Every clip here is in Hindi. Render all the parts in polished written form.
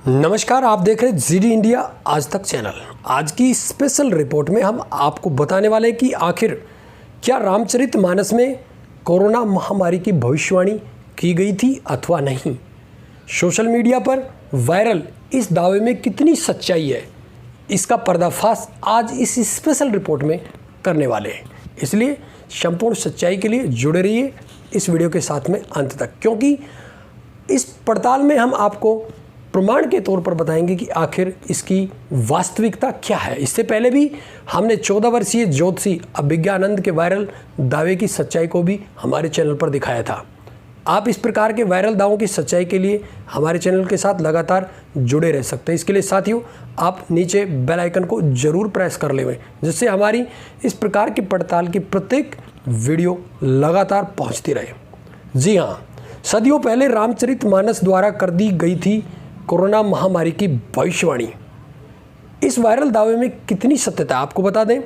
नमस्कार, आप देख रहे हैं जीडी इंडिया आज तक चैनल। आज की स्पेशल रिपोर्ट में हम आपको बताने वाले हैं कि आखिर क्या रामचरितमानस में कोरोना महामारी की भविष्यवाणी की गई थी अथवा नहीं। सोशल मीडिया पर वायरल इस दावे में कितनी सच्चाई है, इसका पर्दाफाश आज इस स्पेशल रिपोर्ट में करने वाले हैं। इसलिए संपूर्ण सच्चाई के लिए जुड़े रहिए इस वीडियो के साथ में अंत तक, क्योंकि इस पड़ताल में हम आपको प्रमाण के तौर पर बताएंगे कि आखिर इसकी वास्तविकता क्या है। इससे पहले भी हमने 14 वर्षीय ज्योतिषी अभिज्ञानंद के वायरल दावे की सच्चाई को भी हमारे चैनल पर दिखाया था। आप इस प्रकार के वायरल दावों की सच्चाई के लिए हमारे चैनल के साथ लगातार जुड़े रह सकते हैं। इसके लिए साथियों, आप नीचे बेल आइकन को जरूर प्रेस कर लें, जिससे हमारी इस प्रकार की पड़ताल की प्रत्येक वीडियो लगातार पहुंचती रहे। जी हाँ, सदियों पहले रामचरितमानस द्वारा कर दी गई थी कोरोना महामारी की भविष्यवाणी। इस वायरल दावे में कितनी सत्यता है आपको बता दें।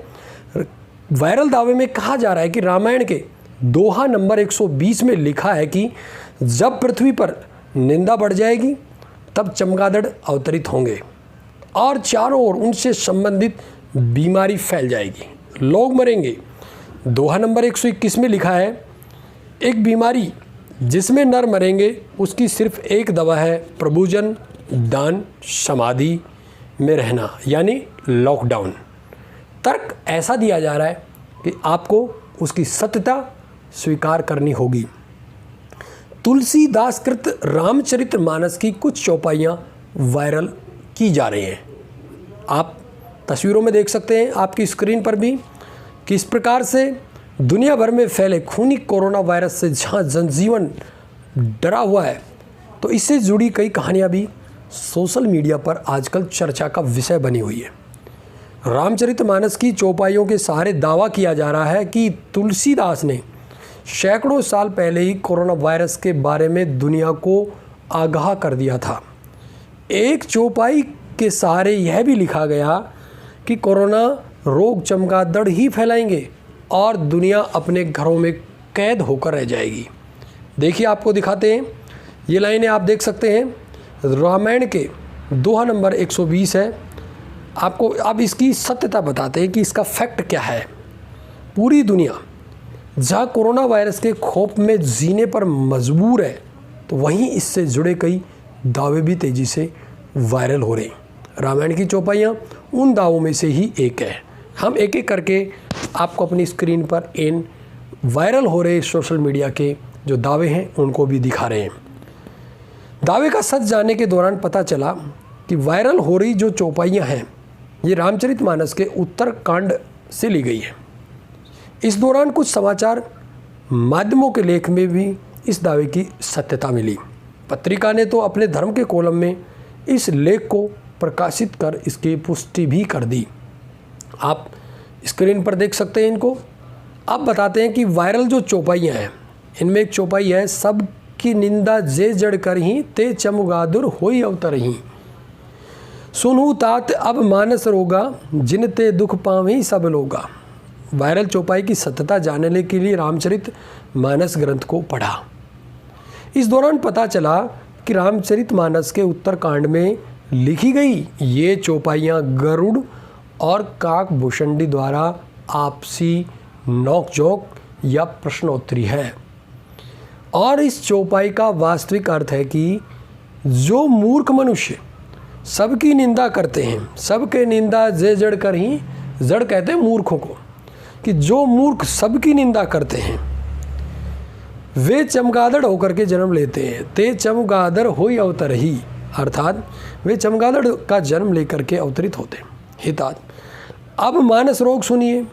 वायरल दावे में कहा जा रहा है कि रामायण के दोहा नंबर 120 में लिखा है कि जब पृथ्वी पर निंदा बढ़ जाएगी तब चमगादड़ अवतरित होंगे और चारों ओर उनसे संबंधित बीमारी फैल जाएगी, लोग मरेंगे। दोहा नंबर 121 में लिखा है, एक बीमारी जिसमें नर मरेंगे उसकी सिर्फ एक दवा है, प्रभुजन दान समाधि में रहना, यानी लॉकडाउन। तर्क ऐसा दिया जा रहा है कि आपको उसकी सत्यता स्वीकार करनी होगी। तुलसीदास कृत रामचरितमानस की कुछ चौपाइयाँ वायरल की जा रही हैं। आप तस्वीरों में देख सकते हैं आपकी स्क्रीन पर भी कि इस प्रकार से दुनिया भर में फैले खूनी कोरोना वायरस से जहाँ जनजीवन डरा हुआ है, तो इससे जुड़ी कई कहानियाँ भी सोशल मीडिया पर आजकल चर्चा का विषय बनी हुई है। रामचरितमानस की चौपाइयों के सहारे दावा किया जा रहा है कि तुलसीदास ने सैकड़ों साल पहले ही कोरोना वायरस के बारे में दुनिया को आगाह कर दिया था। एक चौपाई के सहारे यह भी लिखा गया कि कोरोना रोग चमगादड़ ही फैलाएंगे और दुनिया अपने घरों में कैद होकर रह जाएगी। देखिए, आपको दिखाते हैं, ये लाइनें आप देख सकते हैं, रामायण के दोहा नंबर 120 है। आपको अब इसकी सत्यता बताते हैं कि इसका फैक्ट क्या है। पूरी दुनिया जहाँ कोरोना वायरस के खौफ में जीने पर मजबूर है, तो वहीं इससे जुड़े कई दावे भी तेज़ी से वायरल हो रहे हैं। रामायण की चौपाइयाँ उन दावों में से ही एक है। हम एक एक करके आपको अपनी स्क्रीन पर इन वायरल हो रहे सोशल मीडिया के जो दावे हैं उनको भी दिखा रहे हैं। दावे का सच जानने के दौरान पता चला कि वायरल हो रही जो चौपाइयाँ हैं ये रामचरितमानस के उत्तरकांड से ली गई है। इस दौरान कुछ समाचार माध्यमों के लेख में भी इस दावे की सत्यता मिली। पत्रिका ने तो अपने धर्म के कॉलम में इस लेख को प्रकाशित कर इसकी पुष्टि भी कर दी। आप स्क्रीन पर देख सकते हैं इनको। अब बताते हैं कि वायरल जो चौपाइयाँ हैं, इनमें एक चौपाई है, सब की निंदा जे जड़ करही ते चमगादुर होई अवतरही, सुनहु तात अब मानस रोगा जिन ते दुख पावही सब लोगा। वायरल चौपाई की सत्यता जानने के लिए रामचरितमानस ग्रंथ को पढ़ा। इस दौरान पता चला कि रामचरितमानस के उत्तरकांड में लिखी गई ये चौपाइयाँ गरुड़ और काकभूषणी द्वारा आपसी नोकझोंक या प्रश्नोत्तरी है। और इस चौपाई का वास्तविक अर्थ है कि जो मूर्ख मनुष्य सबकी निंदा करते हैं, सबके निंदा जे जड़ कर ही, जड़ कहते हैं मूर्खों को, कि जो मूर्ख सबकी निंदा करते हैं वे चमगादड़ होकर के जन्म लेते हैं। ते चमगादड़ होई अवतरही, अर्थात वे चमगादड़ का जन्म लेकर के अवतरित होते हैं। हितात अब मानस रोग सुनिए,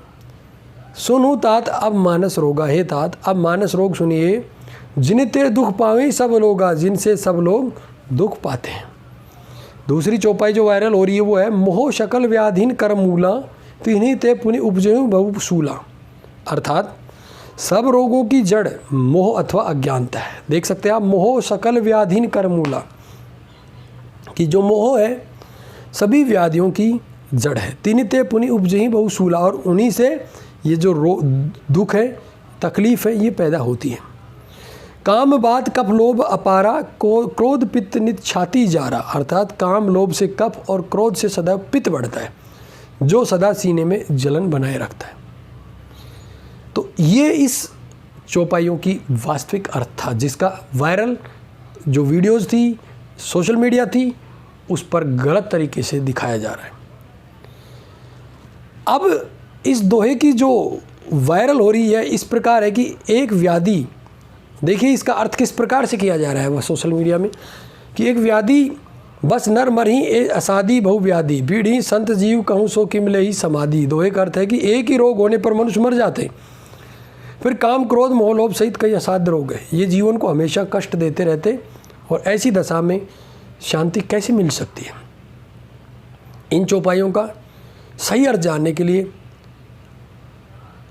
सुनु तात अब मानस रोगा, हे तात अब मानस रोग सुनिए, जिन्हें ते दुख पावे सब लोगा, जिनसे सब लोग दुख पाते हैं। दूसरी चौपाई जो वायरल हो रही है वो है, मोह शकल व्याधीन करमूला तिन्हीं ते पुनि उपजयु बहुसूला, अर्थात सब रोगों की जड़ मोह अथवा अज्ञानता है। देख सकते हैं आप, मोह शकल व्याधीन करमूला, कि जो मोह है सभी व्याधियों की जड़ है। तिन्हीं ते पुनि उपजयु बहुसूला, और उन्हीं से ये जो दुख है, तकलीफ़ है, ये पैदा होती है। काम बात कफ लोभ अपारा को क्रोध पित्त नित छाती जारा, अर्थात काम लोभ से कफ और क्रोध से सदैव पित्त बढ़ता है जो सदा सीने में जलन बनाए रखता है। तो ये इस चौपाइयों की वास्तविक अर्थ था, जिसका वायरल जो वीडियोस थी, सोशल मीडिया थी, उस पर गलत तरीके से दिखाया जा रहा है। अब इस दोहे की जो वायरल हो रही है इस प्रकार है कि एक व्याधि, देखिए इसका अर्थ किस प्रकार से किया जा रहा है वह सोशल मीडिया में, कि एक व्याधि बस नर मरही ए असादी बहु व्याधि, बीढ़ी संत जीव कहूँ सो किमले ही समाधि। दोहे का अर्थ है कि एक ही रोग होने पर मनुष्य मर जाते, फिर काम क्रोध मोह लोभ सहित कई असाध्य रोग है, ये जीवन को हमेशा कष्ट देते रहते और ऐसी दशा में शांति कैसे मिल सकती है। इन चौपाइयों का सही अर्थ जानने के लिए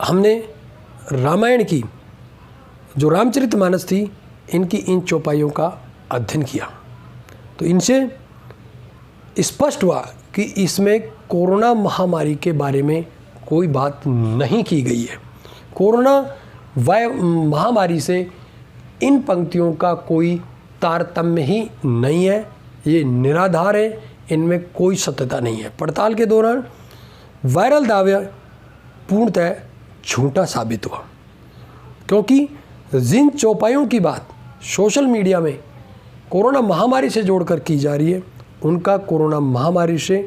हमने रामायण की जो रामचरितमानस थी, इनकी इन चौपाइयों का अध्ययन किया, तो इनसे स्पष्ट हुआ कि इसमें कोरोना महामारी के बारे में कोई बात नहीं की गई है। कोरोना महामारी से इन पंक्तियों का कोई तारतम्य ही नहीं है, ये निराधार है, इनमें कोई सत्यता नहीं है। पड़ताल के दौरान वायरल दावा पूर्णतः झूठा साबित हुआ, क्योंकि जिन चौपाइयों की बात सोशल मीडिया में कोरोना महामारी से जोड़कर की जा रही है, उनका कोरोना महामारी से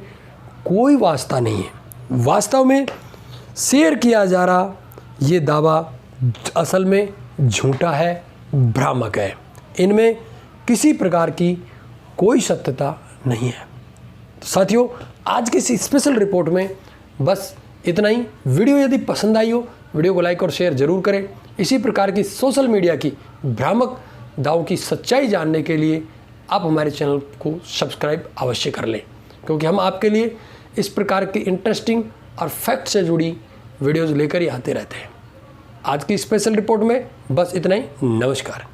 कोई वास्ता नहीं है। वास्तव में शेयर किया जा रहा ये दावा असल में झूठा है, भ्रामक है, इनमें किसी प्रकार की कोई सत्यता नहीं है। साथियों, आज की इस स्पेशल रिपोर्ट में बस इतना ही। वीडियो यदि पसंद आई हो, वीडियो को लाइक और शेयर जरूर करें। इसी प्रकार की सोशल मीडिया की भ्रामक दावों की सच्चाई जानने के लिए आप हमारे चैनल को सब्सक्राइब अवश्य कर लें, क्योंकि हम आपके लिए इस प्रकार की इंटरेस्टिंग और फैक्ट से जुड़ी वीडियोज़ लेकर ही आते रहते हैं। आज की स्पेशल रिपोर्ट में बस इतना ही। नमस्कार।